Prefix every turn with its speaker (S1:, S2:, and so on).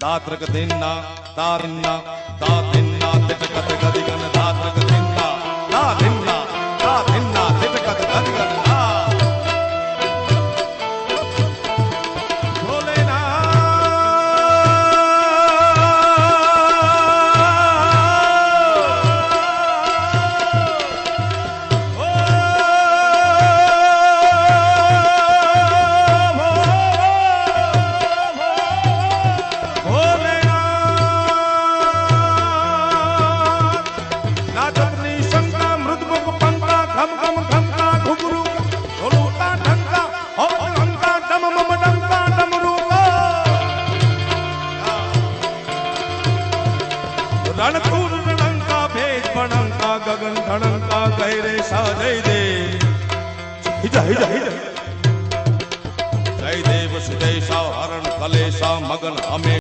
S1: दात्रक दिन्ना तारिन्ना तादिन्ना तिटकत गदिगन दात्रक दिन्ना तादिन्ना तादिन्ना तिटकत गदिगन रणपुर रणंका भेद बनंका गगन धड़ंका गहरे सा जय देव जय देव सुदेशा हरण कलेशा मगन हमें